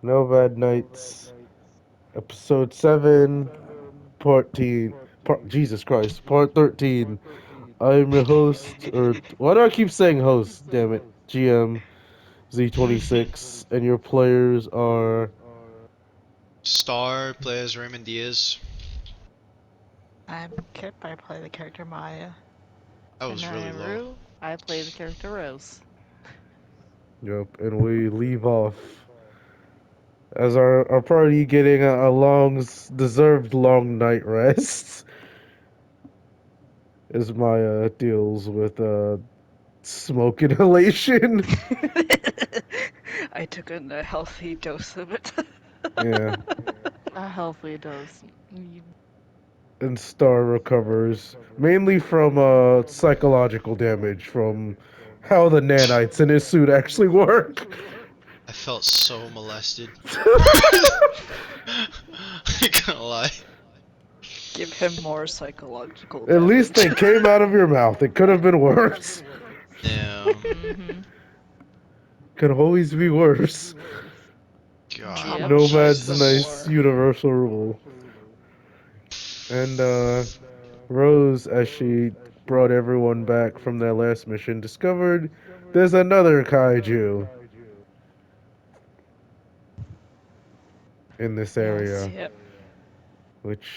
Nomad Knights Episode 7, Jesus Christ, Part 13. I'm your host, or why do I keep saying host? Damn it, GM Z26, and your players are. Star plays Raymond Diaz. I'm Kip, I play the character Maya. That And was I really am low. Rue. I play the character Rose. Yep, and we leave off as our party getting a long, deserved long night rest. As Maya deals with smoke inhalation. I took a healthy dose of it. Yeah. A healthy dose. And Star recovers mainly from psychological damage from how the nanites in his suit actually work. I felt so molested. I can't lie. Give him more psychological At least damage. they came out of your mouth. It could have been worse. Damn. Mm-hmm. Could always be worse. God, Yep. Traumatize Nomad's Jesus. them nice more. universal rule. And Rose, as she brought everyone back from their last mission, discovered there's another kaiju in this Yes. area, Yep. which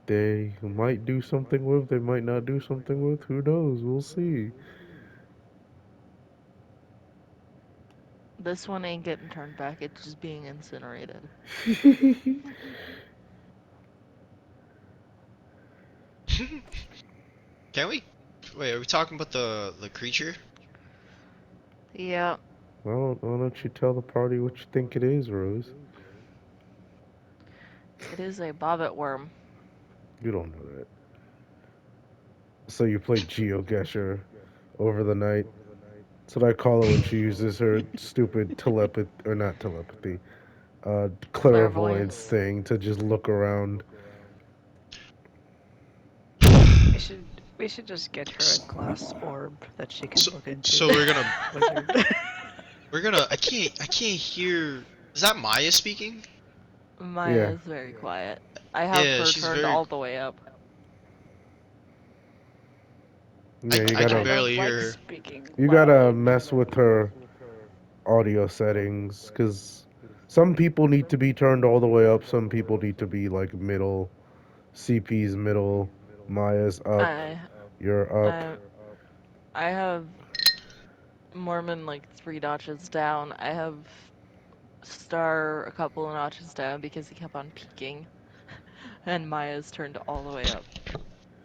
they might do something with, they might not do something with, who knows, we'll see. This one ain't getting turned back. It's just being incinerated. Can we? Wait, are we talking about the creature? Yeah. Well, why don't you tell the party what you think it is, Rose? It is a bobbit worm. You don't know that. So you played GeoGuessr over the night. That's what I call her when she uses her stupid telepathy, or not telepathy, clairvoyance Clairvoyance. thing to just look around. We should just get her a glass orb that she can So, look into so the we're gonna, wizard. we're gonna. I can't hear. Is that Maya speaking? Maya Yeah, is very quiet. I have Yeah, her she's turned very. all the way up. yeah, I can I don't barely like hear her. speaking you gotta loud. mess with her audio settings, because some people need to be turned all the way up, some people need to be like middle. CP's middle, Maya's up, I you're up. I I have Mormon like 3 notches down. I have Star a couple of notches down because he kept on peeking. And Maya's turned all the way up.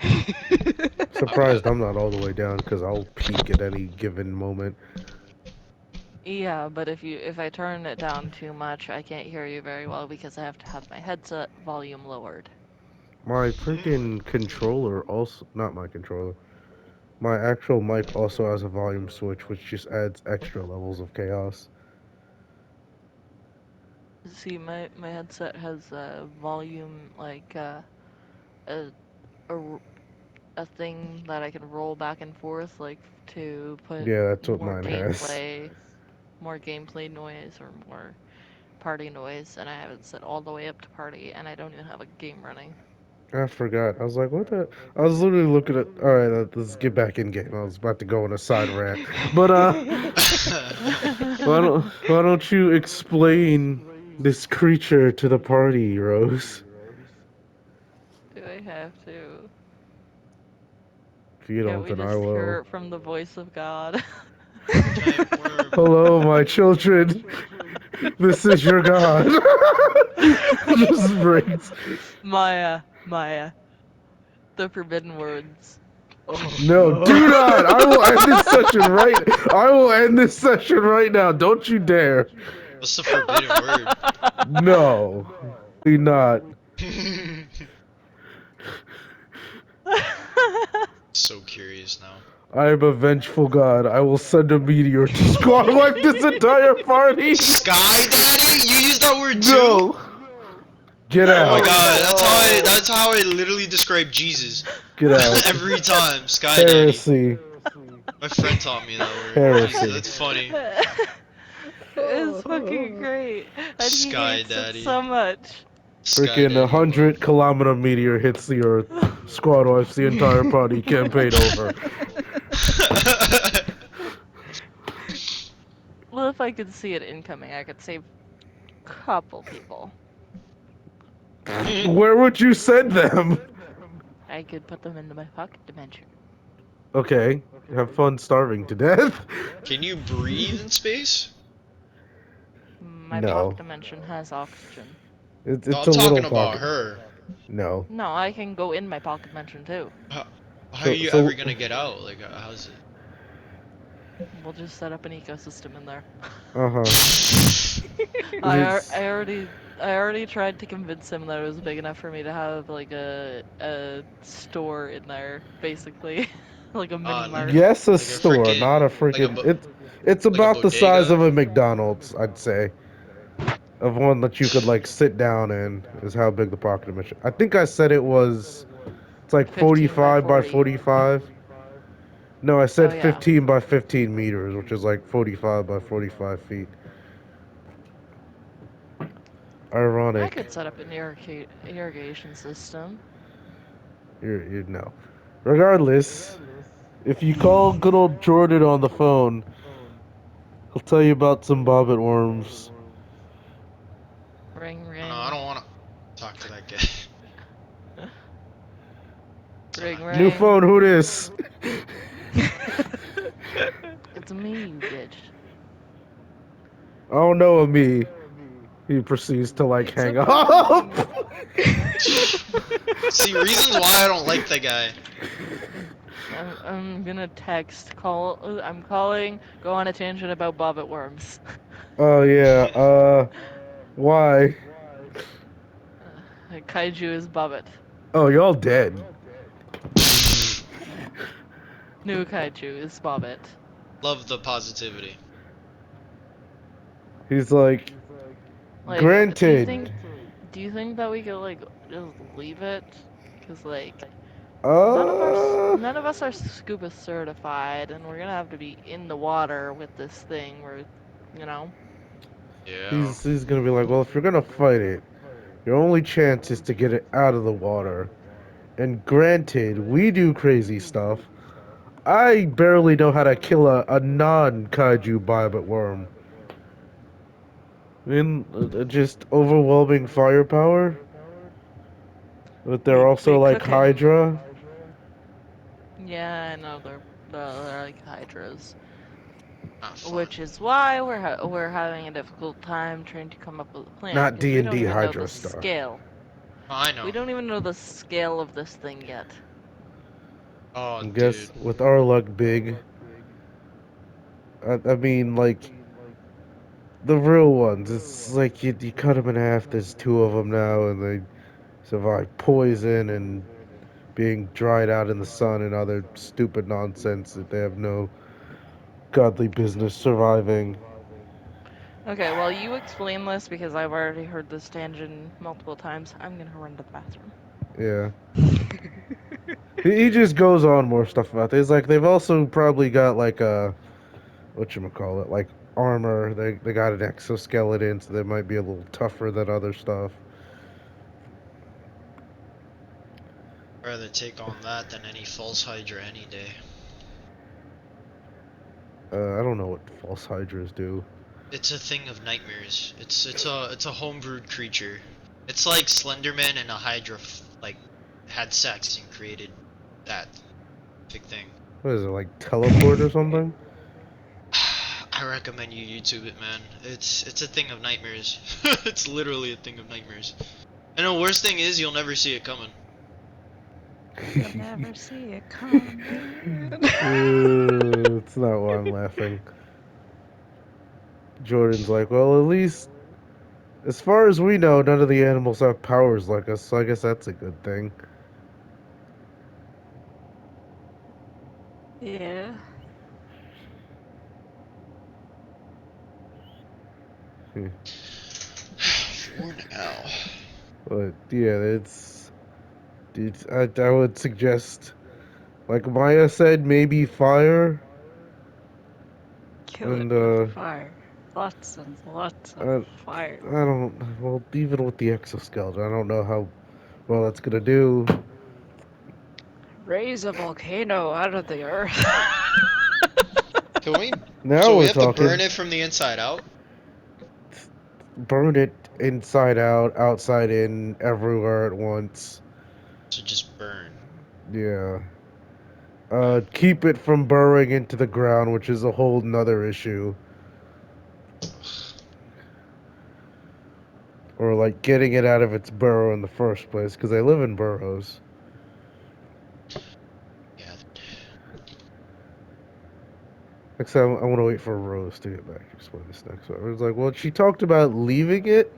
Okay. Surprised I'm not all the way down, because I'll peak at any given moment. Yeah, but if I turn it down too much, I can't hear you very well because I have to have my headset volume lowered. My freaking controller also, not my controller, my actual mic also has a volume switch, which just adds extra levels of chaos. See, my headset has a volume like a a a thing that I can roll back and forth like to put Yeah, that's what more mine has. gameplay noise or more party noise, and I have it set all the way up to party, and I don't even have a game running. I forgot. I was like, what the? I was literally looking at. Alright, let's get back in game. I was about to go on a side rant. But, why don't you explain this creature to the party, Rose? Do I have to? If you Can't don't, we then I just hear will. it from the voice of God? Giant worm. Hello, my children. This is your god. Just breaks. Maya, the forbidden words. No, do not. I will end this session right. I will end this session right now. Don't you dare. What's the forbidden word? No, not. So curious now. I am a vengeful god. I will send a meteor to squad wipe this entire party. Sky Daddy? You use that word too? No. Get Oh my out. god, Oh. that's how I literally describe Jesus. Get out. Every time, Sky Daddy. Heresy. My friend taught me that word. Jesus, Heresy. that's funny. It's fucking great. And he Sky hates it Daddy. so much. Sky Freaking a Daddy love. 100-kilometer meteor hits the Earth. Squad wipes the entire party campaign over. Well, if I could see it incoming, I could save a couple people. Where would you send them? I could put them into my pocket dimension. Okay, have fun starving to death. Can you breathe in space? My pocket No, dimension has oxygen. No, it's I'm a little talking about pocket. her. No, No, I can go in my pocket dimension too. How are so you ever so gonna get out? Like, how's We'll just set up an ecosystem in there. uh huh. I It's I already tried to convince him that it was big enough for me to have like a store in there, basically, like a mini like mart. yes, a like a store, not a freaking freaking. It's like a about the size bodega? of a McDonald's, I'd say. Of one that you could like sit down in is how big the pocket dimension. I think I said it was. It's like 15 by 45 by 40. 45. No, I Oh said yeah. 15 by 15 meters, which is like 45 by 45 feet. I Ironic. could set up an irrigation system. You're no. Regardless, if you call good old Jordan on the phone, he'll tell you about some bobbit worms. Ring No, I ring. don't wanna talk to that guy. Ring New phone, ring. who this? It's me, you bitch. Oh no, me. He proceeds to like It's hang about up. me. See, reasons why I don't like the guy. I'm gonna text. I'm calling. Go on a tangent about bobbit worms. Oh yeah. Why? Kaiju is bobbit. Oh, y'all dead. New kaiju is bobbit. Love the positivity. He's like, Like, granted. do you think that we could like just leave it? Cause like Uh, none of us are scuba certified, and we're gonna have to be in the water with this thing. Where, you know. Yeah. he's gonna be like, well, if you're gonna fight it, your only chance is to get it out of the water. And granted, we do crazy stuff. I barely know how to kill a non-kaiju biomet worm. I mean, just overwhelming firepower. But they're We also like cook it. Hydra. Yeah, I know they're like hydras, Not fun. which is why we're having a difficult time trying to come up with a plan Not because we don't D&D even know the Hydra stuff. scale. Oh, I We know. don't even know the scale of this thing yet. Oh, I dude. guess with our luck, big. I mean, like, the real ones. It's like you cut them in half. There's two of them now, and they survive poison and being dried out in the sun and other stupid nonsense that they have no godly business surviving. Okay, well, you explain this because I've already heard this tangent multiple times. I'm gonna run to the bathroom. Yeah. He just goes on more stuff about this. Like they've also probably got like a whatchamacallit, like armor. They got an exoskeleton, so they might be a little tougher than other stuff. I'd rather take on that than any false Hydra any day. I don't know what false hydras do. It's a thing of nightmares. It's a homebrewed creature. It's like Slenderman and a Hydra like had sex and created that big thing. What is it, like teleport or something? I recommend you YouTube it, man. It's a thing of nightmares. It's literally a thing of nightmares. And the worst thing is you'll never see it coming. You'll never see it coming. It's not why I'm laughing. Jordan's like, well, at least as far as we know, none of the animals have powers like us, so I guess that's a good thing. Yeah. Hmm. For now. But yeah, I would suggest, like Maya said, maybe fire Kill it and with fire. lots and lots of I, fire. I don't. Well, even with the exoskeleton, I don't know how well that's gonna do. Raise a volcano out of the earth. Can we? Now So we we're have to burn talking. it from the inside out. Burn it inside out, outside in, everywhere at once. So just burn. Yeah. Alright. Keep it from burrowing into the ground, which is a whole nother issue. Or like getting it out of its burrow in the first place, because they live in burrows. Yeah. Except I want to wait for Rose to get back to explain this next one. It's like, well, she talked about leaving it.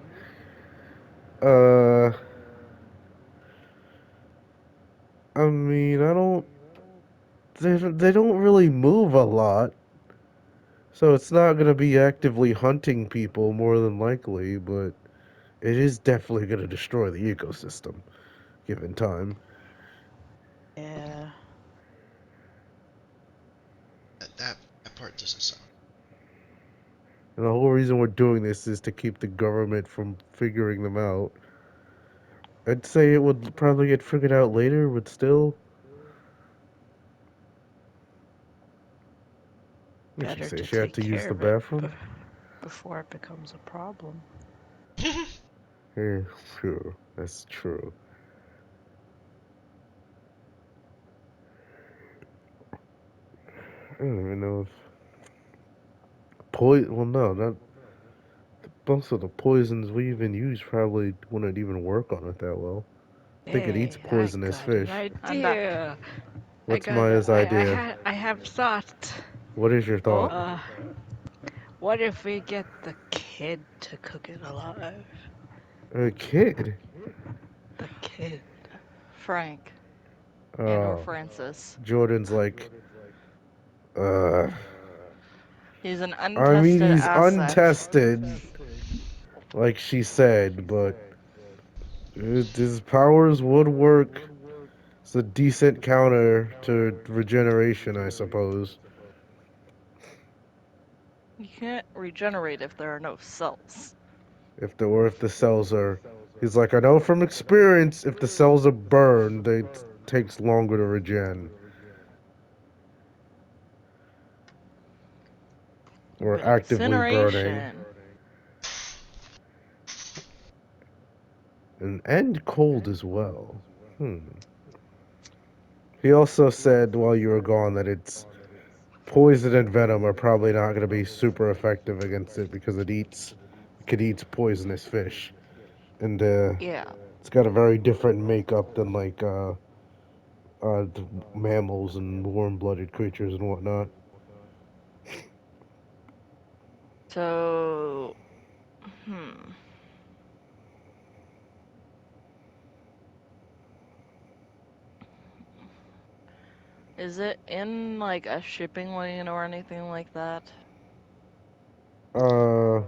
Uh, I mean, I don't. They don't really move a lot, so it's not gonna be actively hunting people more than likely. But it is definitely gonna destroy the ecosystem given time. Yeah. That part doesn't sound. And the whole reason we're doing this is to keep the government from figuring them out. I'd say it would probably get figured out later, but still. Did she Better say to she had take to use care the of it bathroom? before it becomes a problem. Yeah, sure. That's true. I don't even know if poison. Well, no, not most of the poisons we even use probably wouldn't even work on it that well. I think it eats Hey, I poisonous got an fish. I'm back. idea. What's Maya's idea? I have thought. What is your Oh, thought? What if we get the kid to cook it alive? A kid? The kid. Frank and or Oh, Francis. Jordan's like, uh. He's an I mean, untested he's asset. untested, like she said, but his powers would work. It's a decent counter to regeneration, I suppose. You can't regenerate if there are no cells. If the cells are, he's like, I know from experience, if the cells are burned, it takes longer to regen or But actively burning, incineration. and cold as well. Hmm. He also said while you were gone that it's poison and venom are probably not going to be super effective against it because it could eat poisonous fish, and Yeah. it's got a very different makeup than like the mammals and warm-blooded creatures and whatnot. So, hmm. Is it in like a shipping lane or anything like that? Uh,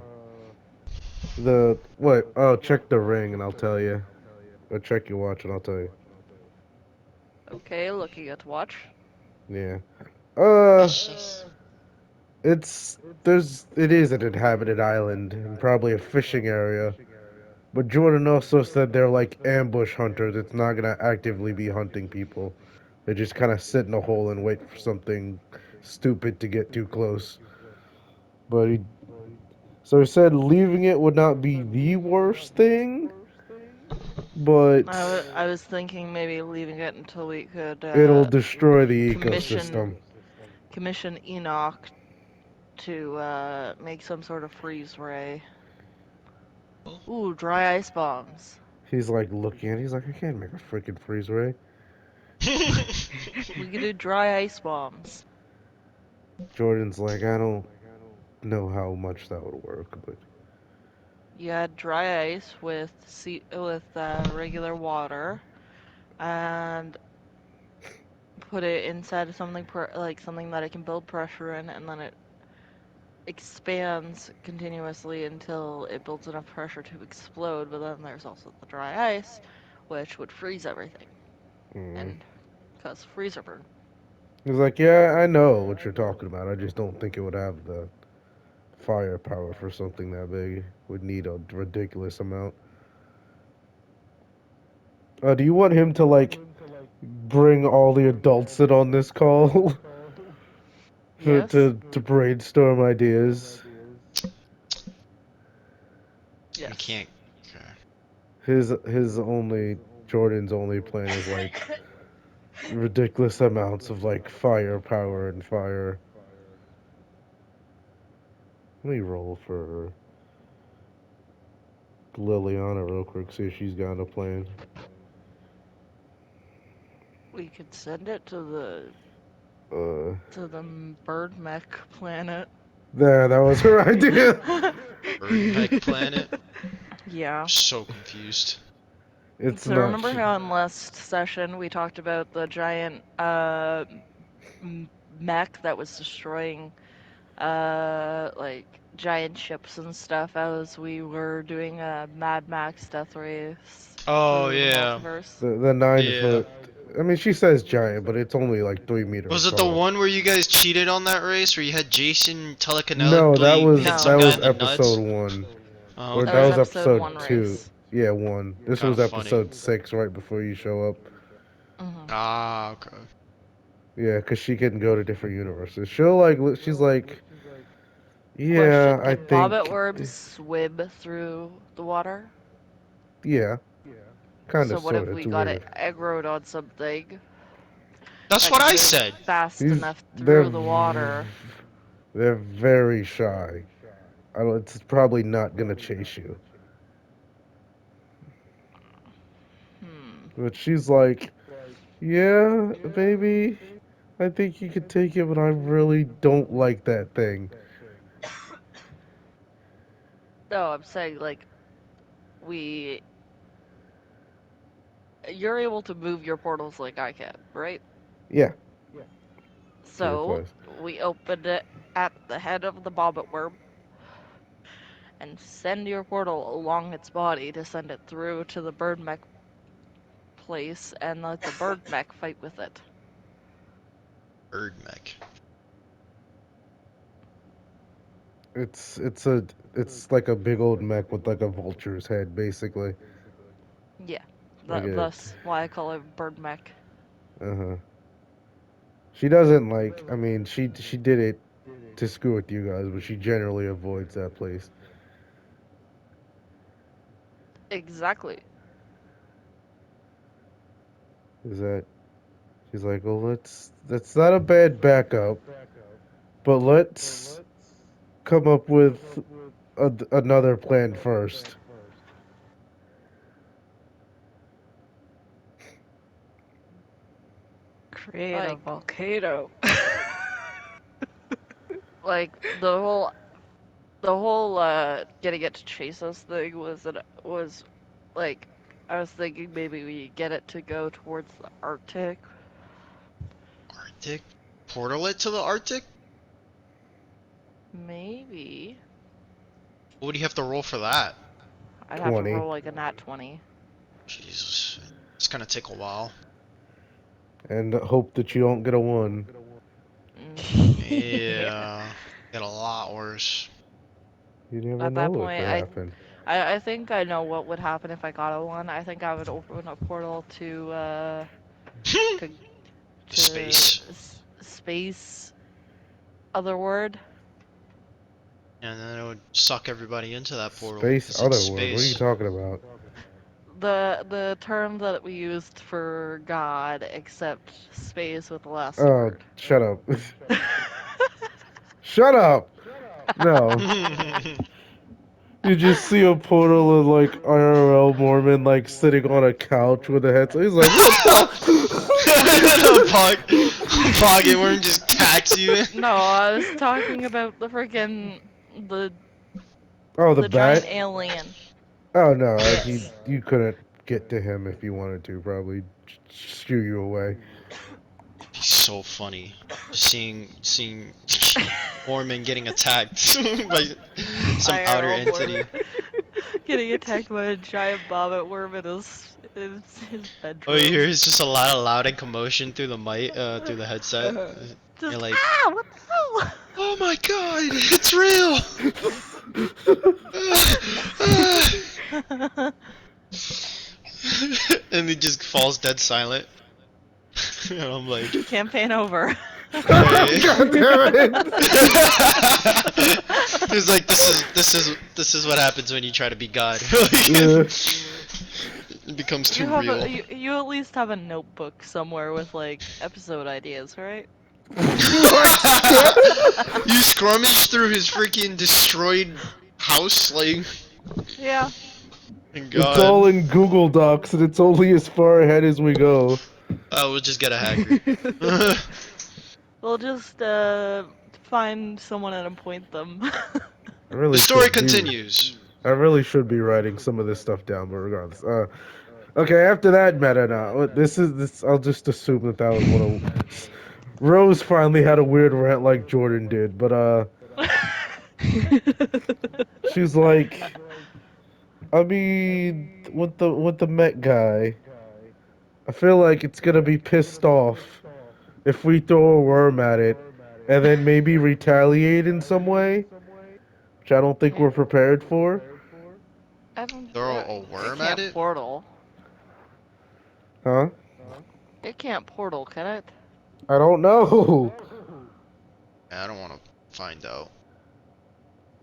the what? Oh, check the ring and I'll tell you. Or check your watch and I'll tell you. Okay, looking at watch. Yeah. Yes, Uh, sis. it is an inhabited island and probably a fishing area. But Jordan also said they're like ambush hunters. It's not gonna actively be hunting people. They just kind of sit in a hole and wait for something stupid to get too close. But he said leaving it would not be the worst thing, but I was thinking maybe leaving it until we could it'll destroy the commission ecosystem. commission Enoch to make some sort of freeze ray. Oh. Ooh, dry ice bombs. He's like looking at it. He's like, I can't make a freaking freeze ray. We could do dry ice bombs. Jordan's like, I don't know how much that would work, but You add dry ice with regular water and put it inside of something like something that it can build pressure in, and then it expands continuously until it builds enough pressure to explode. But then there's also the dry ice, which would freeze everything mm. and cause freezer burn. He's like, yeah, I know what you're talking about. I just don't think it would have the firepower for something that big. Would need a ridiculous amount. Do you want him to like bring all the adults in on this call Yes? to brainstorm ideas? We Yes. can't. Okay. His only Jordan's only plan is like ridiculous amounts of like firepower and fire. Let me roll for Liliana real quick, see if she's got a plan. We could send it to the Uh, bird mech planet. there, that was her idea. Bird mech planet. Yeah. So confused. It's So not. remember how in last session we talked about the giant mech that was destroying like giant ships and stuff as we were doing a Mad Max death race Oh through the yeah, multiverse? The 9 foot. yeah. I mean, she says giant, but it's only like 3 meters Was it the tall. one where you guys cheated on that race, where you had Jason No, that telekinetically was hit No. some that guy was in the episode nuts? one, Oh, or That that was okay. was episode episode one two. race. Yeah, one. This Kind was of funny. episode 6, right before you show up. Hmm. Ah, okay. Yeah, cause she can go to different universes. She'll like, she's like, yeah, Question, I can bobbit think, worms swim through the water? yeah, kind So of, what sort if of. It's we got it weird. aggroed on something That's that what could I move said. fast These, enough they're, through the water? they're very shy. I don't, it's probably not gonna chase you. Hmm. But she's like, yeah, baby, I think you could take it, but I really don't like that thing. No, I'm saying like we you're able to move your portals like I can, right? Yeah, she So replies. we open it at the head of the bobbit worm and send your portal along its body to send it through to the bird mech place and let the bird mech fight with it. Bird mech. It's a it's like a big old mech with like a vulture's head, basically. Yeah, Like it. thus why I call it bird mech. Uh huh. She doesn't like. I mean, she did it to screw with you guys, but she generally avoids that place. Exactly. Is that? She's like, well, let's. That's not a bad backup, but let's come up with another plan first. Create a Like volcano. like the whole getting it to chase us thing was like I was thinking maybe we get it to go towards the Arctic. Arctic? Portal it to the Arctic? Maybe. What would you have to roll for that? I'd have to 20, roll like a nat 20. Jesus. It's gonna take a while. and hope that you don't get a one. Mm. Yeah. Yeah. Get a lot worse. You never At that know what point, could happen. I think I know what would happen if I got a one. I think I would open a portal to Space. space. Other word. And then it would suck everybody into that portal. Space Because it's otherworld. What are you space. talking about? The term that we used for God, except space with the last Oh, word. shut up. Shut up! No. You just see a portal of like IRL Mormon like sitting on a couch with a headset. He's like, what The the? pocket worm just attacks you. No, I was talking about the Oh, the the giant bat? alien. Oh no, Yes. you couldn't get to him if you wanted to. Probably shoo you away. Be so funny. Just seeing Mormon getting attacked by some outer IRL Mormon entity. getting attacked by a giant bobbit worm in his Oh, you hear bedroom. it's just a lot of loud and commotion through the mic, through the headset. Uh-huh. You're Just like, what the hell? Oh my god, it's real! And he just falls dead silent. And I'm like, Campaign over. alright. God damn it! He's like, this is what happens when you try to be God. Yeah. It becomes You too have real. you at least have a notebook somewhere with like episode ideas, right? What? You scrummage through his freaking destroyed house, like, Yeah. It's God. all in Google Docs, and it's only as far ahead as we go. We'll just get a hacker. We'll just find someone and appoint them. I The really story should be. continues. I really should be writing some of this stuff down, but regardless. Okay. After that meta, now this is this. I'll just assume that that was one of. Rose finally had a weird rant like Jordan did, but she's like, I mean, with the Met guy, I feel like it's gonna be pissed off if we throw a worm at it, and then maybe retaliate in some way, which I don't think Yeah. we're prepared for. I don't. Throw a It worm at can't it? portal. Huh? It can't portal, can it? I don't know. I don't want to find out.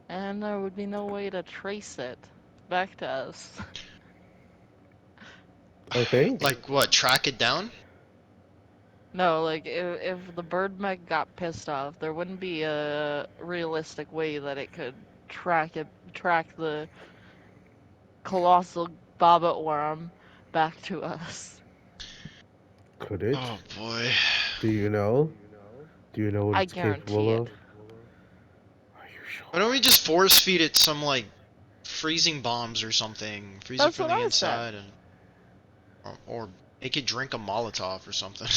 And there would be no way to trace it back to us. I think. Like what? Track it down? No, like if the bird mech got pissed off, there wouldn't be a realistic way that it could track the colossal bobbit worm back to us. Could it? Oh boy. Do you know? Do you know what I it's capable guarantee of? it. Are you Why don't sure? we just force feed it some like freezing bombs or something? Freeze it That's from what the I said. inside and or make it drink a Molotov or something.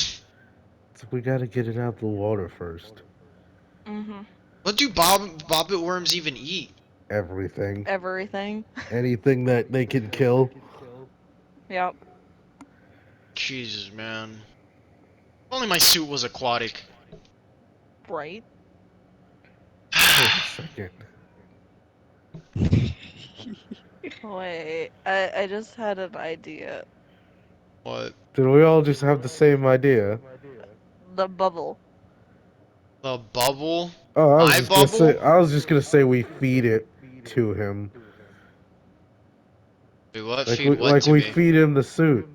So we gotta get it out of the water first. Mm-hmm. What do bobbit worms even eat? Everything. Everything. Anything that they can kill. Yep. Jesus, man. If only my suit was aquatic. Right. Wait a second. Wait, I just had an idea. What? Did we all just have the same idea? The bubble. The bubble? Oh, I was My just gonna bubble? say. I was just gonna say we feed it to him, Wait, what? Feed what like to we me? feed him the suit,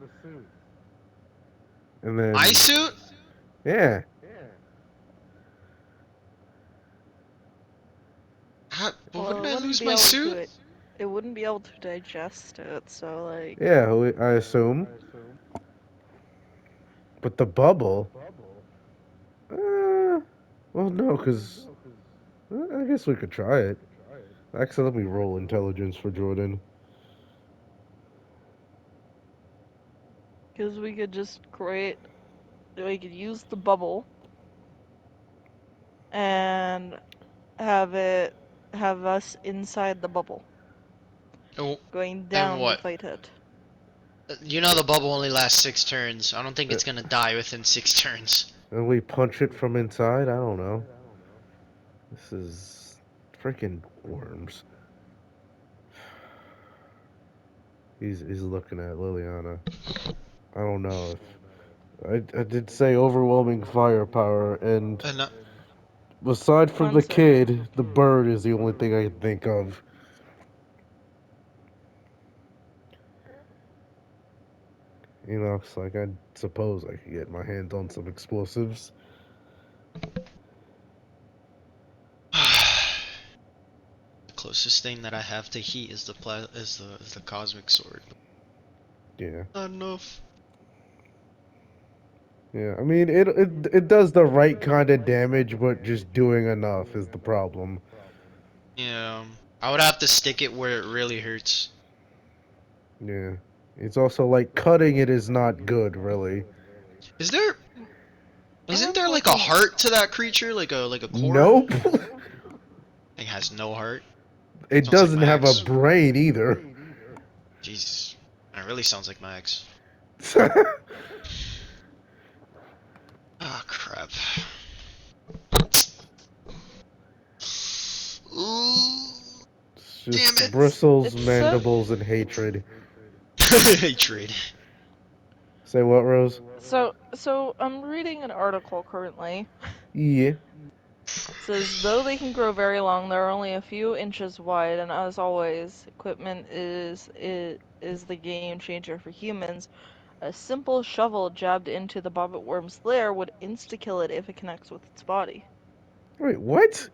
and My then suit? yeah. But Well, wouldn't it I wouldn't lose be my able suit? to it wouldn't be able to digest it, so like Yeah, I assume. But the bubble? Well, no, because I guess we could try it. Actually, let me roll intelligence for Jordan. because we could use the bubble and have it have us inside the bubble Oh, going and down to what? fight it. You know the bubble only lasts 6 turns. I don't think Uh, it's gonna die within 6 turns. and we punch it from inside? I don't know. This is freaking worms. He's looking at Liliana. I don't know if I did say overwhelming firepower, and And aside from One the second. kid, the bird is the only thing I can think of. You know, it's like I suppose I could get my hands on some explosives. the closest thing that I have to heat is the cosmic sword. Yeah, Not enough. yeah. I mean, it does the right kind of damage, but just doing enough is the problem. Yeah. I would have to stick it where it really hurts. Yeah, it's also like cutting it is not good, really. Is there I isn't have there like like a a heart to that creature? Like a core? Nope. It has no heart. It Sounds like doesn't my have a ex. brain either. Jesus. That really sounds like my ex. Ah, crap. Damn just it! bristles, it's so mandibles, and hatred. Hatred. Say what, Rose? so I'm reading an article currently. Yeah. It says though they can grow very long, they're only a few inches wide, and as always, equipment is the game changer for humans. A simple shovel jabbed into the bobbit worm's lair would insta-kill it if it connects with its body. Wait, what?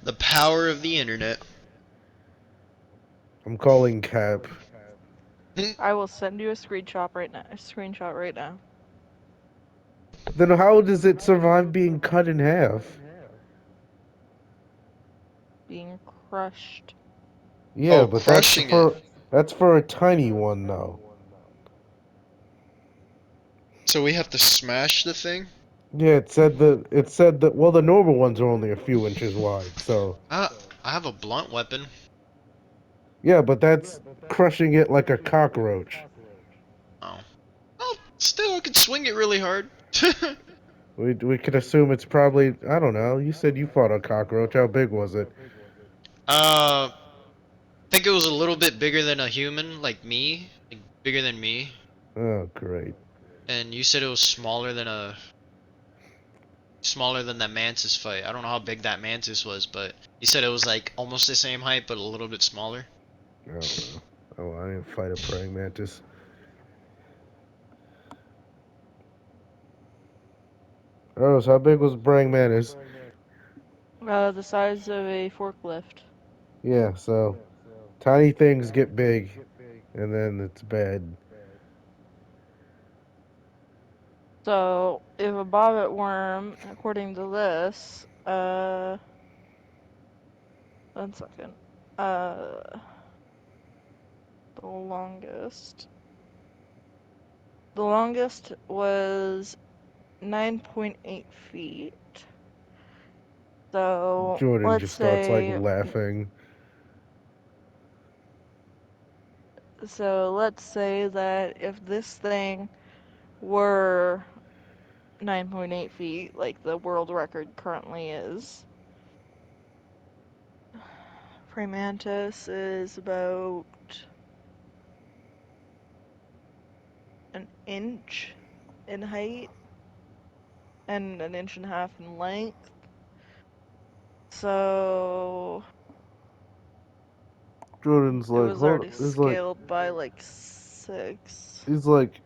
The power of the internet. I'm calling Cap. I will send you a screenshot right now. A screenshot right now. Then how does it survive being cut in half? Being crushed. Yeah, Oh, but crushing it. that's for a tiny one though. So we have to smash the thing? Yeah, it said that well the normal ones are only a few inches wide. So Uh, I have a blunt weapon. yeah, but that's crushing it like a cockroach. Oh. Well, still, I could swing it really hard. We could assume it's probably I don't know. You said you fought a cockroach. How big was it? I think it was a little bit bigger than a human, like me. Like, bigger than me. Oh great. And you said it was smaller than that mantis fight. I don't know how big that mantis was, but you said it was like almost the same height, but a little bit smaller. I don't know. Oh, I didn't fight a praying mantis. Rose, how big was praying mantis? The size of a forklift. Yeah, so tiny things get big, and then it's bad. So, if a bobbit worm, according to this, 1 second. Uh, the longest. The longest was 9.8 feet. So, Jordan let's just starts like say, laughing. that if this thing were 9.8 feet, like the world record currently is, praying mantis is about an inch in height and an inch and a half in length. So Jordan's it like, was hold. already He's like, scaled by like 6. he's like.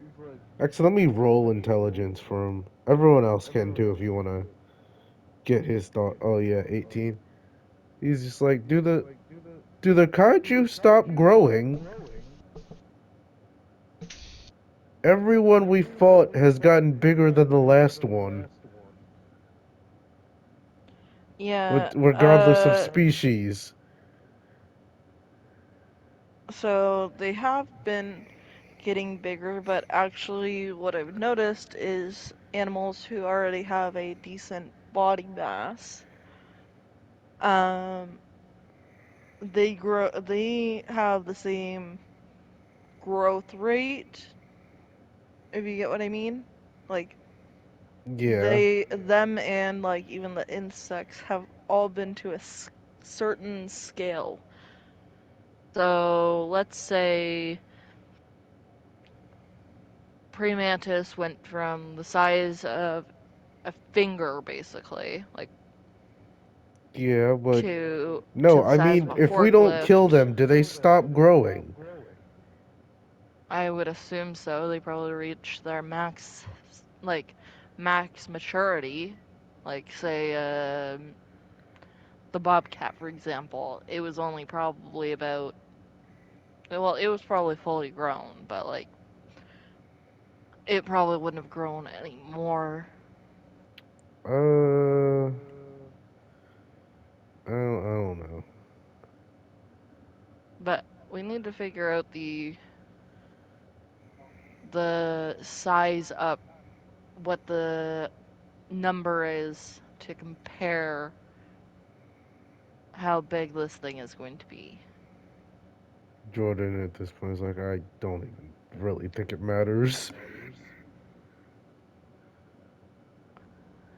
Actually, let me roll intelligence for him. Everyone else can too if you want to get his thought. Oh yeah, 18. He's just like, do the kaiju stop growing? Everyone we fought has gotten bigger than the last one, Yeah, regardless of species. so they have been getting bigger, but actually what I've noticed is animals who already have a decent body mass, um, they have the same growth rate, if you get what I mean. Like Yeah, them and like even the insects have all been to a certain scale. So let's say Premantis went from the size of a finger, basically, like yeah, but to no, the I size of mean, a if we don't kill forklift. them, do they stop growing? I would assume so. They probably reach their like max maturity. Like say, the bobcat, for example, it was only probably about, well, it was probably fully grown, but like it probably wouldn't have grown any more. Uh, I don't know. But we need to figure out the size up, what the number is to compare how big this thing is going to be. Jordan at this point is like, I don't even really think it matters.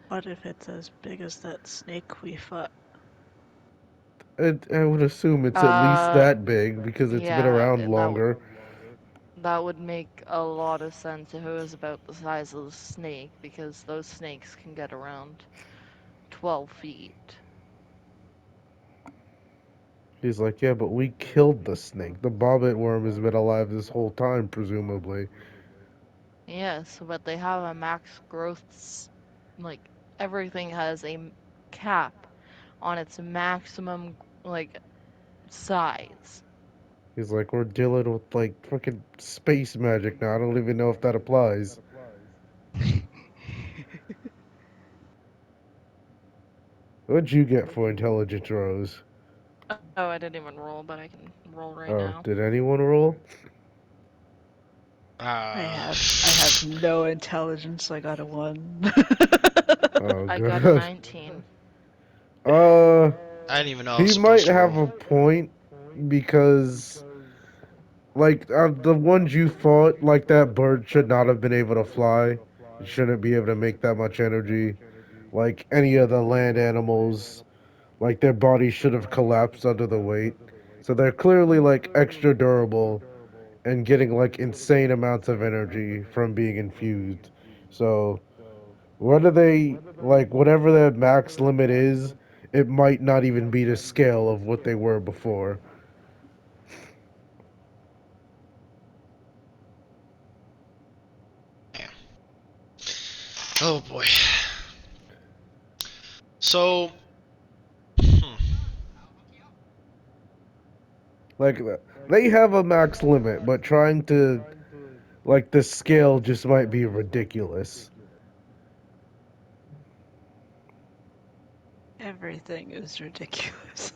What if it's as big as that snake we fought? I would assume it's at least Uh, that big because it's been yeah, around longer. that would make a lot of sense if it was about the size of the snake, because those snakes can get around 12 feet. He's like, yeah, but we killed the snake. The bobbit worm has been alive this whole time, presumably. Yes, but they have a max growth, like, everything has a cap on its maximum, like, size. He's like, we're dealing with like freaking space magic now. I don't even know if that applies. What'd you get for intelligence, Rose? Oh, I didn't even roll, but I can roll right now. Oh, did anyone roll? Uh, I have no intelligence. I got a one. Oh, I got a good. 19. Uh, I didn't even know I was he supposed might to have roll. a point because, like, the ones you fought, like that bird should not have been able to fly. It shouldn't be able to make that much energy. Like any of the land animals, like their bodies should have collapsed under the weight. So they're clearly like extra durable and getting like insane amounts of energy from being infused. So whether they like whatever the max limit is, it might not even be the scale of what they were before. Yeah. Oh boy. So, hmm. Like they have a max limit, but trying to like the scale just might be ridiculous. Everything is ridiculous.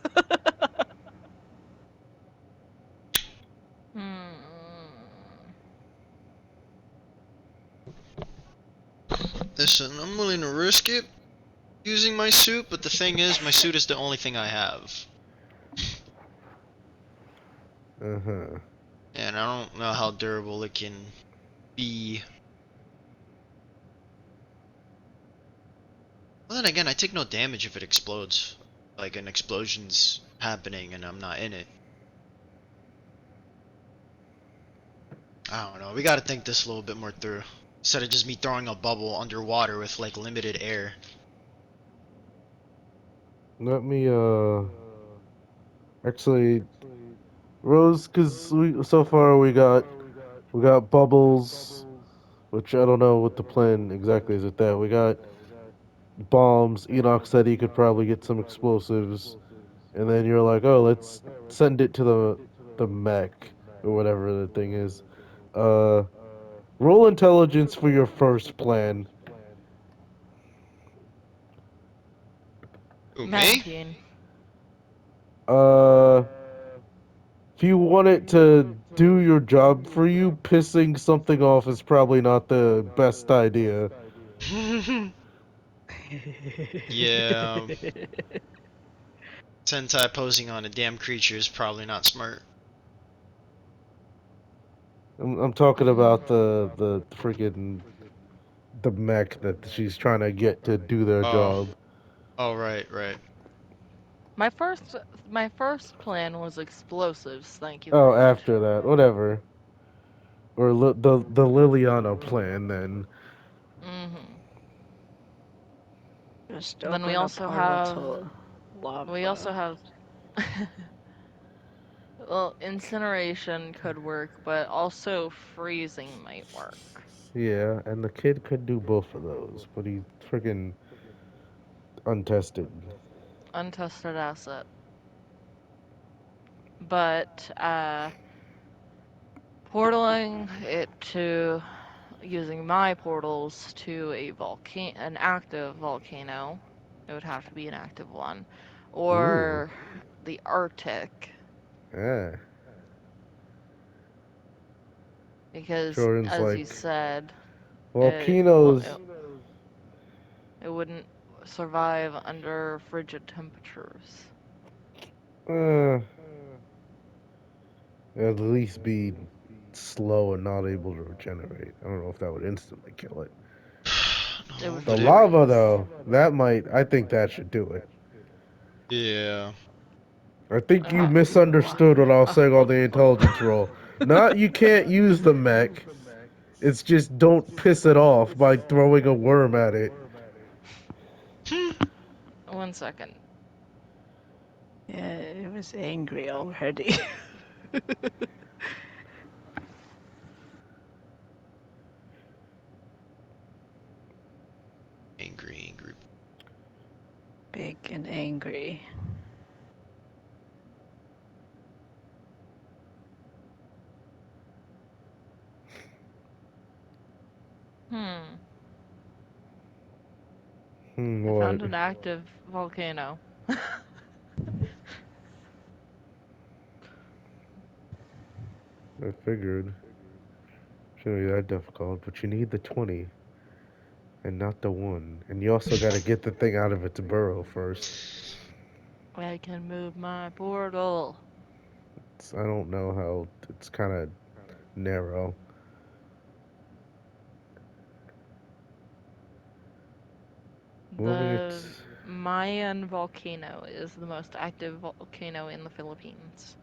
Hmm. Listen, I'm willing to risk it using my suit, but the thing is, my suit is the only thing I have. Uh huh. And I don't know how durable it can be. Well, then again, I take no damage if it explodes. Like an explosion's happening and I'm not in it. I don't know. We gotta think this a little bit more through. Instead of just me throwing a bubble underwater with like limited air. Let me actually Rose, because we so far we got bubbles, which I don't know what the plan exactly is with that. We got bombs. Enoch said he could probably get some explosives, and then you're like, oh, let's send it to the mech or whatever the thing is. Uh, roll intelligence for your first plan. Who, me? 19. Uh, if you want it to do your job for you, pissing something off is probably not the best idea. Yeah, Sentai posing on a damn creature is probably not smart. I'm talking Mm. about the freaking the mech that she's trying to get to do their Oh, job. oh, right, right. My first my first plan was explosives, thank you Oh, very much. after that, whatever. Or the Liliana plan then. Mhm. Just Then we open a also portal have to we also lava. have well, incineration could work, but also freezing might work. Yeah, and the kid could do both of those, but he's freaking untested. Untested asset. But portaling it to using my portals to an active volcano. It would have to be an active one, Ooh, or the Arctic, yeah. because Jordan's as you like said, it well volcanoes. it wouldn't survive under frigid temperatures. Uh, at least be slow and not able to regenerate. I don't know if that would instantly kill it. It No, would The but it. lava freeze. though, that might. I think that should do it. Yeah. I think you Uh, misunderstood what I was saying on the intelligence roll. Not you can't use the mech. It's just don't piss it off by throwing a worm at it. 1 second. Yeah, it was angry already. Angry, angry. Big and angry. Hmm. I What? found an active volcano. I figured. Shouldn't be that difficult, but you need the 20 and not the 1. And you also gotta get the thing out of its burrow first. I can move my portal. I don't know how it's kind of narrow. Moving The it. Mayan volcano is the most active volcano in the Philippines.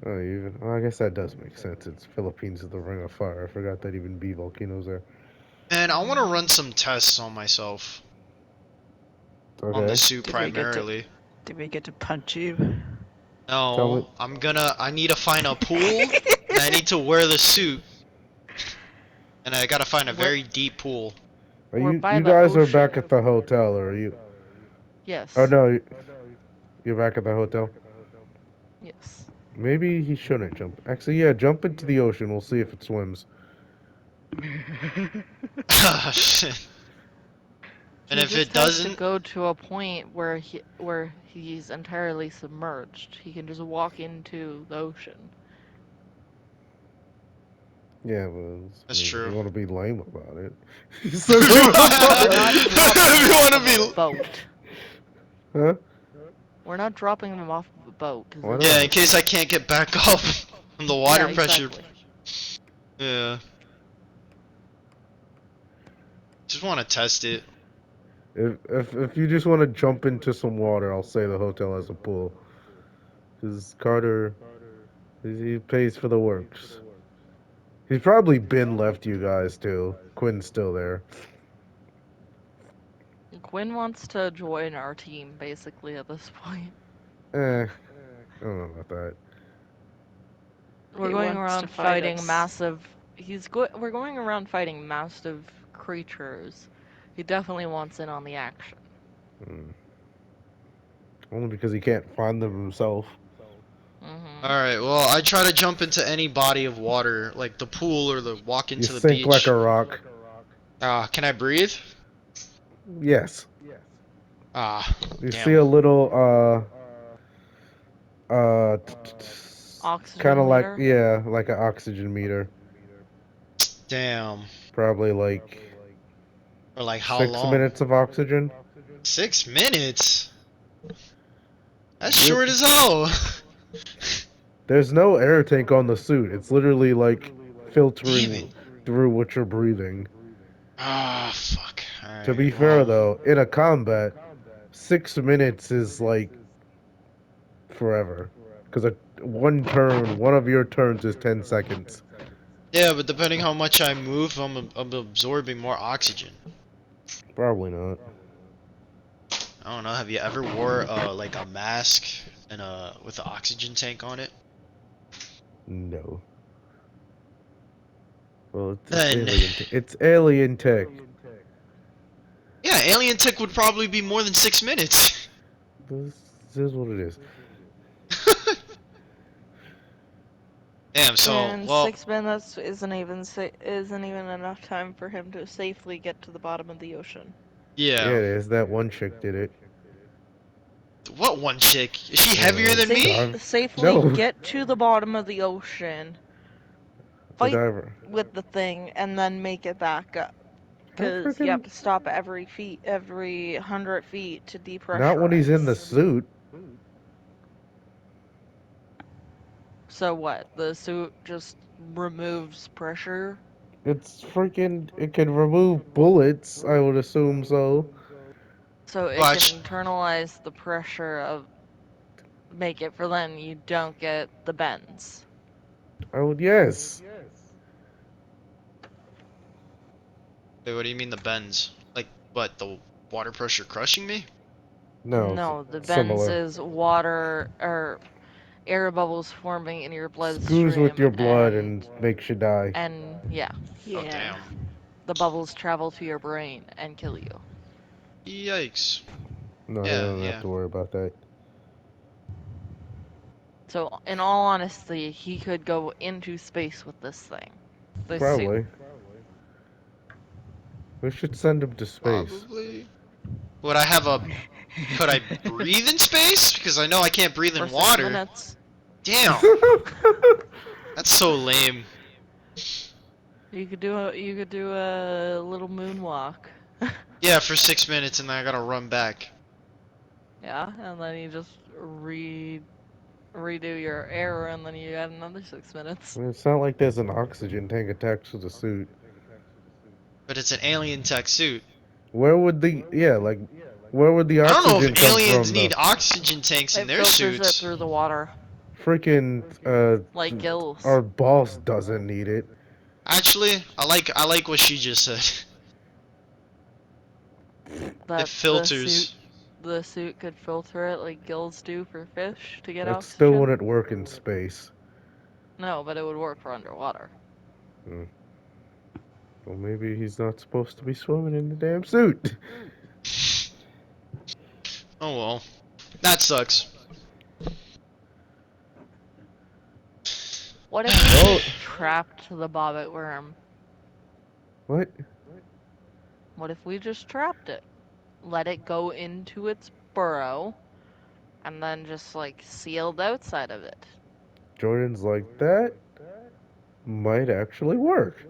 Oh, even. Well, I guess that does make sense. It's Philippines is the Ring of Fire. I forgot that even be volcanoes there. Man, I want to Hmm. run some tests on myself. On the Okay. suit Did we get to primarily. did we get to punch you? Tell me. No, I need to find a pool, and I need to wear the suit, and I gotta find a We're very deep pool. Are we're you by you the guys are back ocean. at the hotel, or are you? Oh Yes. no, you're back at the hotel. Yes. Maybe he shouldn't jump. Actually, yeah, jump into the ocean. We'll see if it swims. And He if it just has to doesn't, go to a point where he's entirely submerged. He can just walk into the ocean. Yeah, well, I that's mean, if true. you want to be lame about it, you If still go to the We're not dropping him you off want to of a be, boat. Huh? We're not dropping him off of a boat because Why yeah, in not? case I can't get back up from the yeah, water pressure. exactly. Yeah, just want to test it. If you just want to jump into some water, I'll say the hotel has a pool. Because Carter, he pays for the works. He's probably been left you guys too. Quinn's still there. Quinn wants to join our team basically at this point. I don't know about that. We're He going wants to around fight fighting us. massive. We're going around fighting massive creatures. He definitely wants in on the action. Hmm. Only because he can't find them himself. Mm-hmm. Alright, well, I try to jump into any body of water, like the pool or the walk You into the sink like a beach. rock. Can I breathe? Yes. Ah, You see damn. a little kind Oxygen of like meter. yeah, like an oxygen meter. Damn. Probably like For like how 6 long? minutes of oxygen. 6 minutes? That's Yep. short as hell. There's no air tank on the suit. It's literally like Damn it. filtering through what you're breathing. Ah, fuck. To Alright, be fair well. though, in a combat, 6 minutes is like forever. Because one of your turns is 10 seconds. Yeah, but depending how much I move, I'm absorbing more oxygen. Probably not. I don't know, have you ever wore like a mask and with an oxygen tank on it? No. Well, it's Then alien. It's alien tech. yeah, alien tech would probably be more than 6 minutes. This is what it is. Damn, so And well 6 minutes isn't even enough time for him to safely get to the bottom of the ocean. Yeah, yeah. it is. That one chick did it. What one chick? Is she heavier than Safe, me? Dive. safely No, get to the bottom of the ocean, the fight diver. with the thing, and then make it back up. How Because you freaking. have to stop every 100 feet to Not when he's in the depressurize. suit. So what? The suit just removes pressure? It's freaking. It can remove bullets, I would assume so. So it can Watch. internalize the pressure of. make it for then, you don't get the bends. Oh yes. Wait, what do you mean the bends? Like what? The water pressure crushing me? No, No, the bends similar. is water or air bubbles forming in your Screws with bloodstream your blood and makes you die. and yeah, Oh Yeah. damn. the bubbles travel to your brain and kill you. Yikes. No, he Yeah, don't have yeah. to worry about that. So, in all honesty, he could go into space with this thing. This suit. Probably. We should send him to space. Probably. Would I have a? Could I breathe in space? Because I know I can't breathe For in 6 water. minutes. Damn. That's so lame. You could do a little moonwalk. Yeah, for 6 minutes and then I gotta run back. Yeah, and then you just redo your error, and then you add another 6 minutes. It's not like there's an oxygen tank attached to the suit. But it's an alien tech suit. Where would the where would the I don't know if oxygen come aliens from though? need oxygen tanks in It their filters it suits. through the water, Freaking like gills. our boss doesn't need it. Actually, I like what she just said. It That filters. the suit could filter it like gills do for fish to get That still oxygen. wouldn't work in space. No, but it would work for underwater. Hmm. Well, maybe he's not supposed to be swimming in the damn suit. Oh well. That sucks. What if we Well, just trapped the bobbit worm? what? What if we just trapped it? Let it go into its burrow, and then just like sealed outside of it. Jordan's like that might actually work.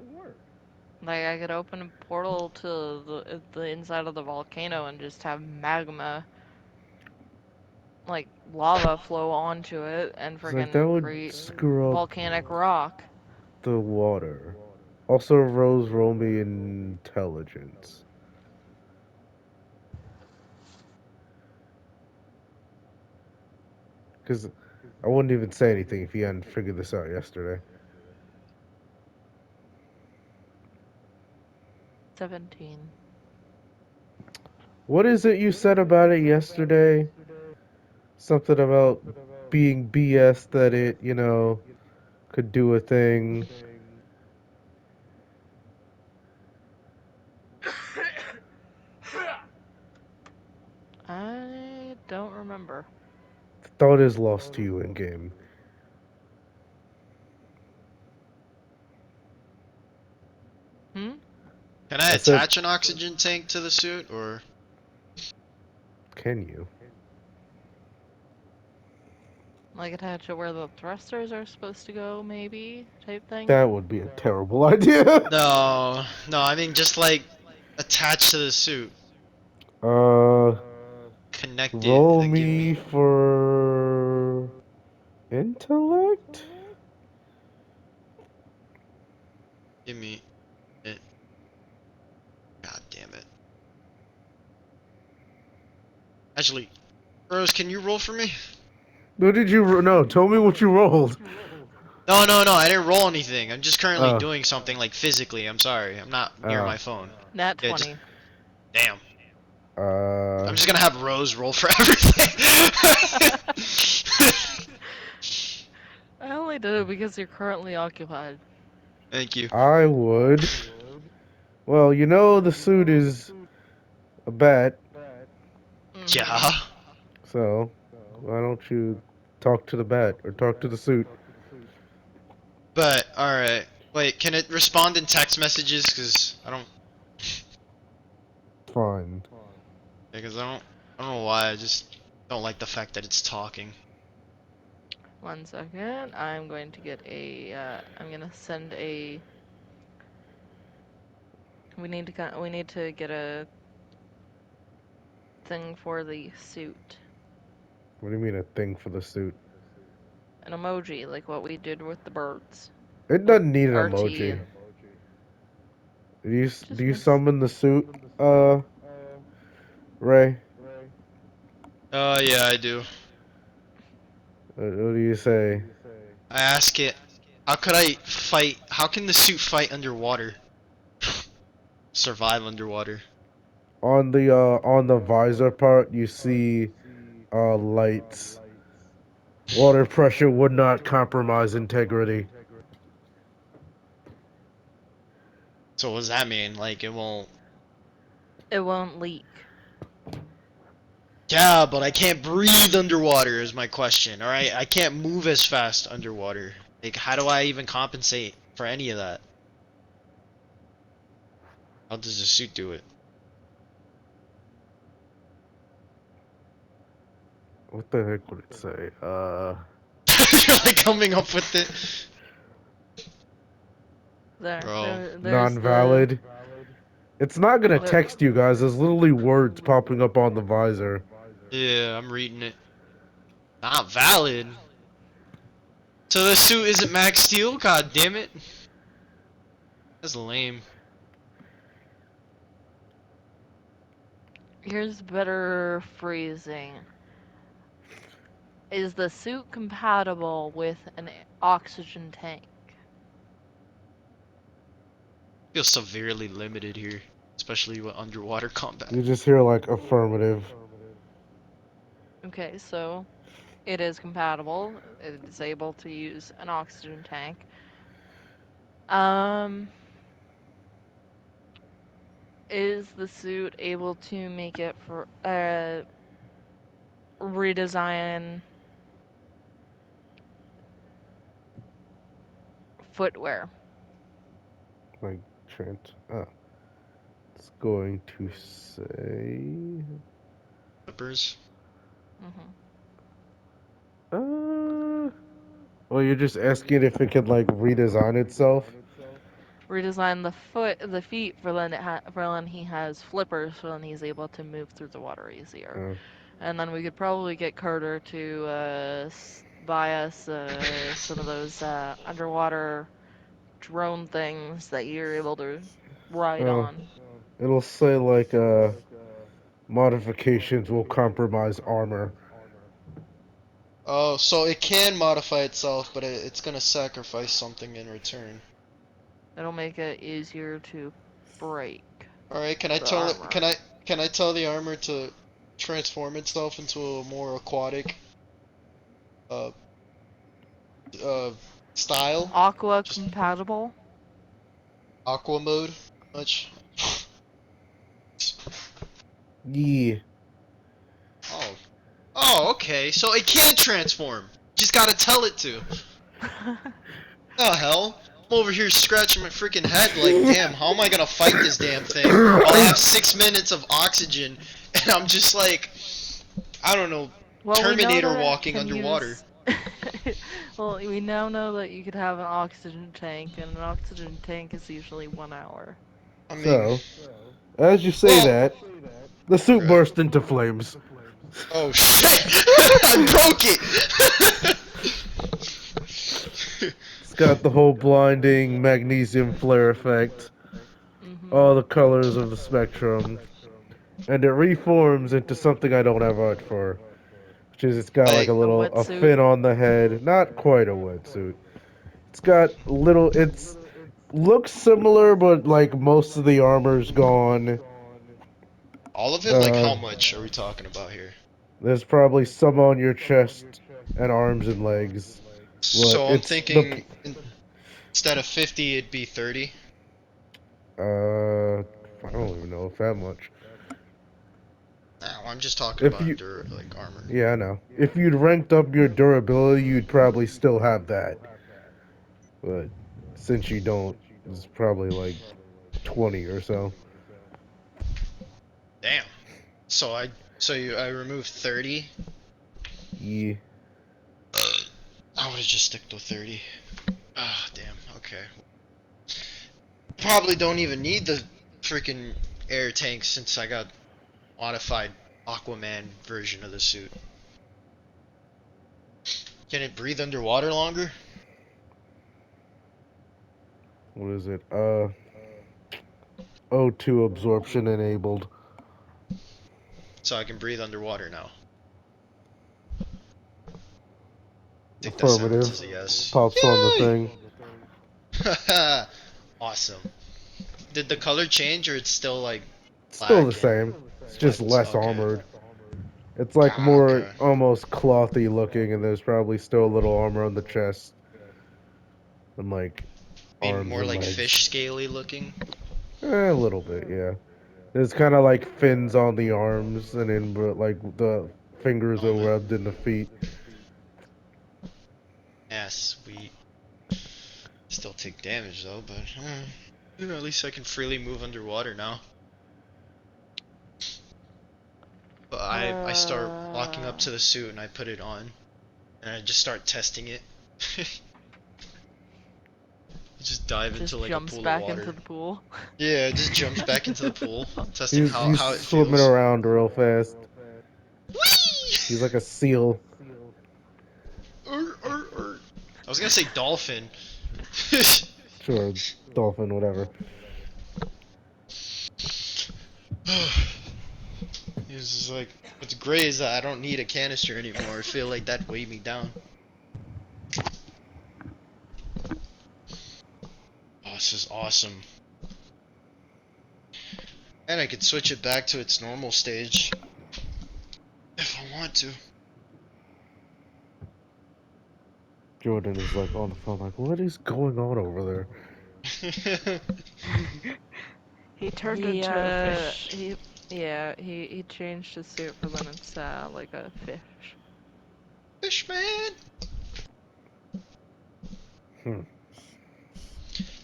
Like I could open a portal to the inside of the volcano and just have magma, like lava flow onto it and It's like that friggin' would create screw up volcanic rock. the water. Also, Rose roll me intelligence. Because I wouldn't even say anything if you hadn't figured this out yesterday. 17. What is it you said about it yesterday? Something about being BS that it, could do a thing. I don't remember. Thought is lost to you in game. Hmm? Can I I said, attach an oxygen tank to the suit or? can you? Like attach it where the thrusters are supposed to go, maybe? Type thing? That would be a terrible idea. No, no. I mean just like attached to the suit. uh, Connect it and roll then give me me. for intellect? Give me it. God damn it. Actually, Rose, can you roll for me? What did you, no, tell me what you rolled. No, no, no. I didn't roll anything. I'm just currently Uh, doing something like physically. I'm sorry. I'm not near uh, my phone. Nat Yeah, just 20. damn. uh, I'm just gonna have Rose roll for everything. I only did it because you're currently occupied. Thank you. I would. Well, the suit is a bat, Mm-hmm. Yeah. so why don't you talk to the bat or talk to the suit? But alright. Wait, can it respond in text messages? Cause I don't. Fine. Because I don't. I don't know why. I just don't like the fact that it's talking. 1 second. I'm going to get I'm gonna send a. We need to get a thing for the suit. What do you mean a thing for the suit? An emoji, like what we did with the birds. It With doesn't need an RT emoji. and Do just you makes. summon the suit, Ray? Yeah, I do. What do you say? I ask it, how could I fight? How can the suit fight underwater? Survive underwater? On the visor part, you see lights. Water pressure would not compromise integrity. So what does that mean? Like it won't. It won't leak. Yeah, but I can't breathe underwater is my question. All right, I can't move as fast underwater. Like, how do I even compensate for any of that? How does the suit do it? What the heck would it say? You're like coming up with it, bro. There's the Non-valid. It's not gonna there, text you guys. There's literally words popping up on the visor. Yeah, I'm reading it. Not valid. So the suit isn't max steel? God damn it. That's lame. here's better phrasing. Is the suit compatible with an oxygen tank? Feel severely limited here, especially with underwater combat. You just hear like affirmative. Okay, so it is compatible. It is able to use an oxygen tank. Um, is the suit able to make it for redesign footwear? Like Trent. It's going to say. Flippers. Hmm. Uh. Well, you're just asking if it could like redesign itself. Redesign the feet for for when he has flippers, for when he's able to move through the water easier. Uh, And then we could probably get Carter to buy us some of those underwater drone things that you're able to ride oh, on. it'll say like modifications will compromise armor. Oh, so it can modify itself, but it's gonna sacrifice something in return. It'll make it easier to break All right, can I the tell it? armor. Can I tell the armor to transform itself into a more aquatic uh uh style? Aqua Just compatible? aqua mode? Much. Yeah. Oh. Oh, okay. So it can transform. Just gotta tell it to. The hell? I'm over here scratching my freaking head like, damn, how am I gonna fight this damn thing while I have 6 minutes of oxygen and I'm just like, I don't know, Well, we know Terminator that it walking can underwater. use. Well, we now know that you could have an oxygen tank, and an oxygen tank is usually 1 hour. I mean, So, as you say well, that, the suit okay. burst into flames. Oh shit! I broke it! It's got the whole blinding magnesium flare effect, Mm-hmm. all the colors of the spectrum, and it reforms into something I don't have art for, which is it's got like like, a A fin on the head, not quite a wetsuit. It's got little. It's looks similar, but like most of the armor's gone. all of it? Like, Uh, how much are we talking about here? there's probably some on your chest and arms and legs, but So I'm it's the thinking instead of 50, it'd be 30. I don't even know if that much. No, I'm just talking If about you like armor. Yeah, I know. If you'd ranked up your durability, you'd probably still have that. But since you don't, it's probably like 20 or so. Damn. So I removed 30. Yeah. I would have just stick to 30. Ah, damn. Okay. Probably don't even need the freaking air tank since I got modified Aquaman version of the suit. Can it breathe underwater longer? What is it? O2 absorption enabled. So I can breathe underwater now. Think that silence Affirmative. is a yes. Pops on the Yay! thing. Awesome. Did the color change or it's still like It's still the black and same. It's just but less okay. armored. It's like Ah, more okay. almost clothy looking, and there's probably still a little armor on the chest and like Mean arms more and like legs. fish scaly looking? A little bit, yeah. There's kind of like fins on the arms, and then like the fingers are Moment. webbed in the feet. Yeah, sweet. Still take damage though, but at least I can freely move underwater now. But I start walking up Uh, to the suit and I put it on and I just start testing it. Just dive into just like a jumps pool of back into water. the pool. Yeah, it just jumps back into the pool, testing how He's how it swimming feels. around real fast. He's Whee! like a seal. I was gonna say dolphin. Sure, dolphin, whatever. It's just like, what's great is that I don't need a canister anymore. I feel like that weighed me down. Oh, this is awesome. And I could switch it back to its normal stage if I want to. Jordan is like on the phone, like, what is going on over there? He turned He into a fish. he yeah, he changed his suit for when it's like a fish. Fishman! Hmm.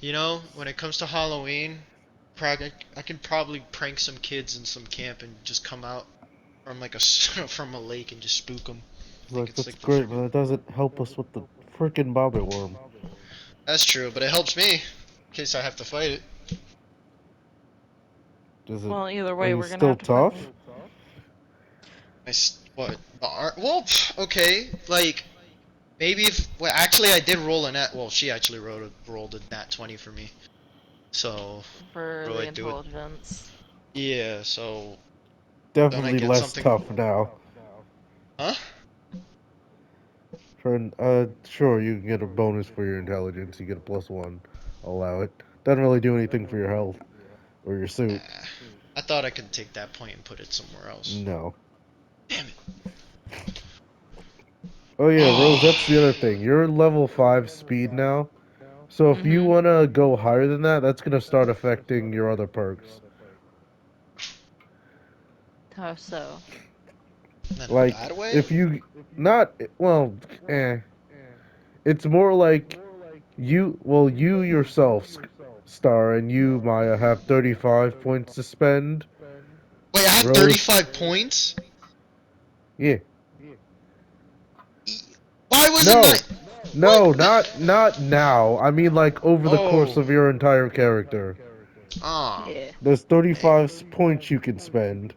You know, when it comes to Halloween, I can probably prank some kids in some camp and just come out from like a from a lake and just spook them. He's Think like, it's that's like the great, but freaking. it doesn't help us with the freaking bobbit worm. That's true, but it helps me in case I have to fight it. Does it? Well, either Are way, you we're gonna still have to fight. tough? What? Well, okay. Like maybe if well, actually I did roll a nat. Well, she actually rolled a nat 20 for me. So For what do the I do it? intelligence. Yeah. So don't I Definitely get less something? tough now. Huh? Sure, you can get a bonus for your intelligence. You get a +1. I'll allow it. Doesn't really do anything for your health or your suit. I thought I could take that point and put it somewhere else. No. Damn it. Oh yeah, Rose, that's the Oh. other thing. You're level 5 speed now. So if you Mm-hmm. want to go higher than that, that's going to start affecting your other perks. How so? Not in a Like, bad way? if you. Not. Well, eh. It's more like you yourself, Star, and you, Maya, have 35 points to spend. Wait, I have Rose. 35 points? Yeah. Why wasn't my. No. No, What? not now. I mean, like, over the course Oh. of your entire character. Ah. Yeah. There's Dang. 35 points you can spend.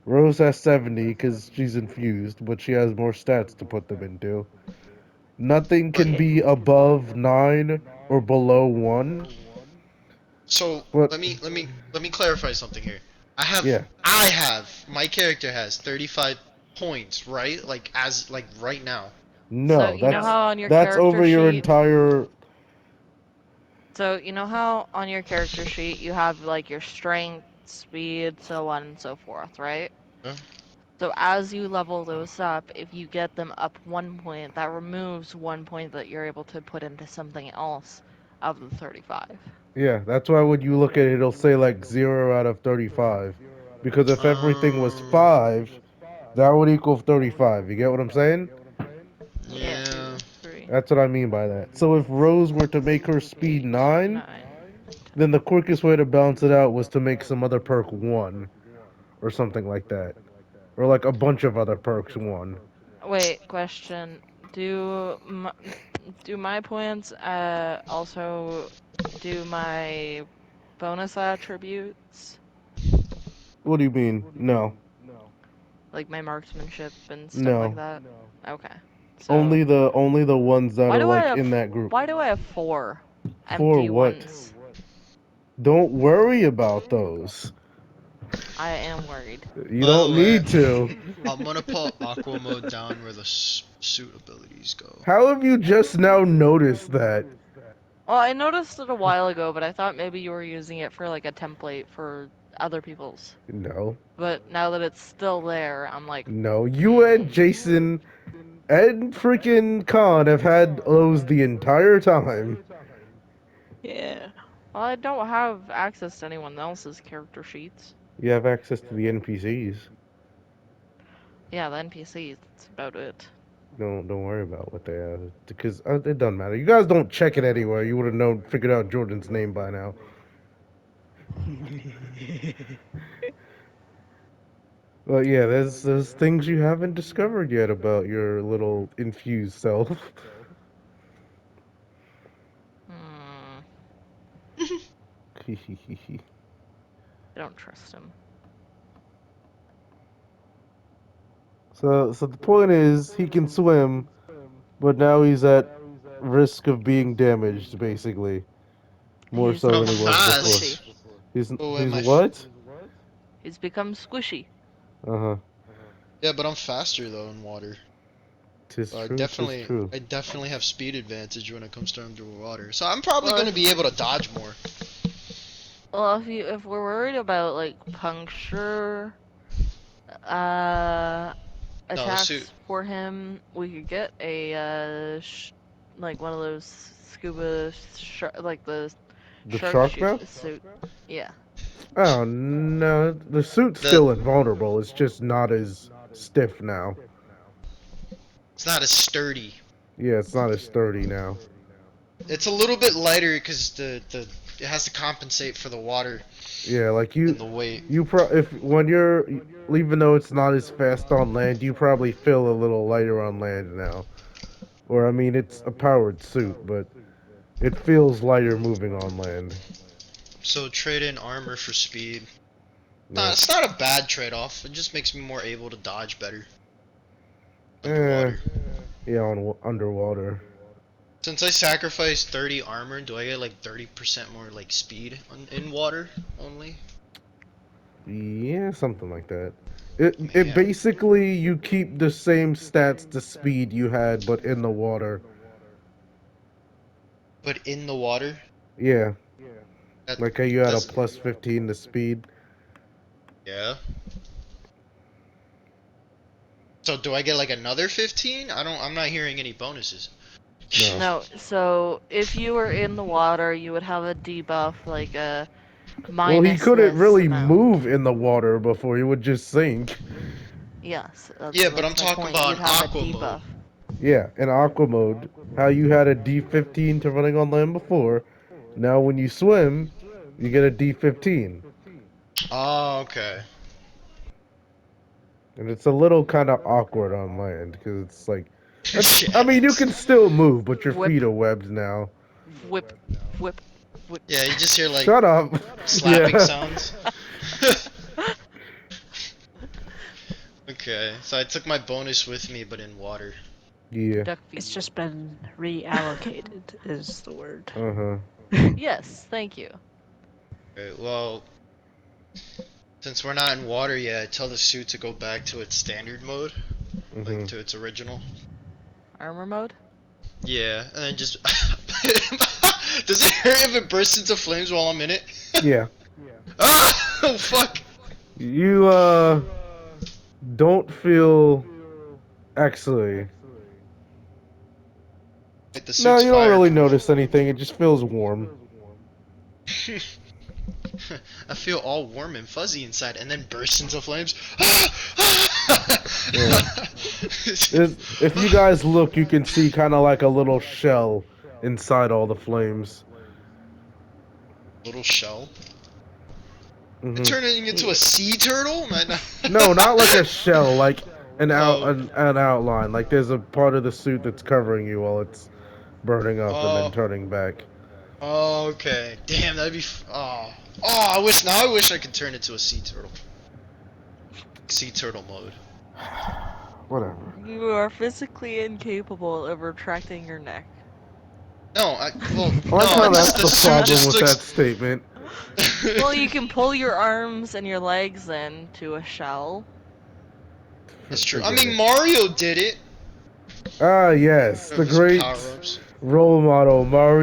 Rose has 70 because she's infused, but she has more stats to put them into. Nothing But can be above 9 or below 1, so but let me clarify something here. yeah. I have my character has 35 points, right? Like as like right now. So No, you know No. how on your that's character over your sheet, entire. so you know how on your character sheet you have like your strength, speed, so on and so forth, right? Huh? So as you level those up, if you get them up 1 point, that removes 1 point that you're able to put into something else of the 35. Yeah, that's why when you look at it, it'll say like 0 out of 35. Because if everything was Um 5, that would equal 35. You get what I'm saying? Yeah. yeah. 2, 3, That's what I mean by that. So if Rose were to make her speed 8, 9, 9, then 10. the quickest way to balance it out was to make some other perk 1 or something like that. Or like a bunch of other perks 1. Wait, question. Do my points also do my bonus attributes? What do you mean? No. Like my marksmanship and stuff like No. that? Okay. So Only the ones that why are do I like have in that group. why do I have four For empty what? ones? Don't worry about those. I am worried. You By the don't way, need to. I'm gonna put aqua mode down where the suit abilities go. How have you just now noticed that? Well, I noticed it a while ago, but I thought maybe you were using it for like a template for other people's. No. But now that it's still there, I'm like, No. You and hmm. Jason and freaking Khan have had those the entire time. Yeah. Well, I don't have access to anyone else's character sheets. You have access to the NPCs. Yeah, the NPCs, that's about it. Don't worry about what they have because it doesn't matter. You guys don't check it anywhere. You would have known, figured out Jordan's name by now. Well, yeah, there's things you haven't discovered yet about your little infused self. Hmm. I don't trust him. So the point is, he can swim, but now he's at risk of being damaged, basically, more He's so I'm than he become was before. fast. squishy. Oh, am He's I? what? He's become squishy. Uh huh. Yeah, but I'm faster though in water. Tis So I true. Tis definitely, true. I definitely have speed advantage when it comes to underwater. So I'm probably Well, gonna be able to dodge more. if we're worried about like puncture, uh, No, the suit. attacks for him, we could get a like one of those scuba like the The shark shark shoot mouth? suit. Yeah. Oh no, the suit's The still invulnerable. It's just not as stiff now. it's not as sturdy. Yeah, it's not as sturdy now. It's a little bit lighter because the it has to compensate for the water Yeah, like and the weight. if when you're even though it's not as fast on land, you probably feel a little lighter on land now. Or I mean, it's a powered suit, but it feels lighter moving on land. So trade in armor for speed. Yeah. It's not a bad trade-off. It just makes me more able to dodge better Eh, underwater. yeah, underwater. Since I sacrificed 30 armor, do I get like 30% more like speed in water only? Yeah, something like that. It Damn. basically you keep the same stats to speed you had, but in the water. But in the water, Yeah, that like how you had a does plus 15 to speed. yeah. So do I get like another 15? I'm not hearing any bonuses. No. No, so if you were in the water, you would have a debuff like a Well, he minus couldn't this really amount. move in the water before he would just sink. Yes, Yeah, but I'm that's my talking point. You'd about in have a aqua mode. debuff. Yeah, in aqua mode, how you had a D15 to running on land before, now when you swim, you get a D15. Oh, okay. And it's a little kind of awkward on land because it's like, I Yeah, mean, you can still move, but your Whip, feet are webbed now. whip, whip, whip. yeah, you just hear like Shut up. slapping Yeah. sounds. Okay, so I took my bonus with me, but in water. Yeah. Duck It's feed. just been reallocated, is the word. Uh huh. Yes, thank you. Okay, well, since we're not in water yet, I tell the suit to go back to its standard mode, like Mhm. to its original. Armor mode? Yeah, and then just. Does it hurt if it bursts into flames while I'm in it? Yeah. Ah! Oh fuck! You don't feel actually. Wait, the No, suit's you don't really fireproof. notice anything. It just feels warm. I feel all warm and fuzzy inside, and then bursts into flames. Yeah. If you guys look, you can see kind of like a little shell inside all the flames. Little shell. It Hmm. turning into a sea turtle? Man. No, not like a shell, like Oh, an outline. Like there's a part of the suit that's covering you while it's burning up and then oh, turning back. okay. Damn, that'd be. Oh, I wish I could turn into a sea turtle. Sea turtle mode. Whatever. You are physically incapable of retracting your neck. No, well, I like no, how just that's the the suit problem just with that looks. statement. Well, you can pull your arms and your legs into a shell. That's true. I Forget mean, it. Mario did it. Ah, yes, the Of his great power-ups. role model Mario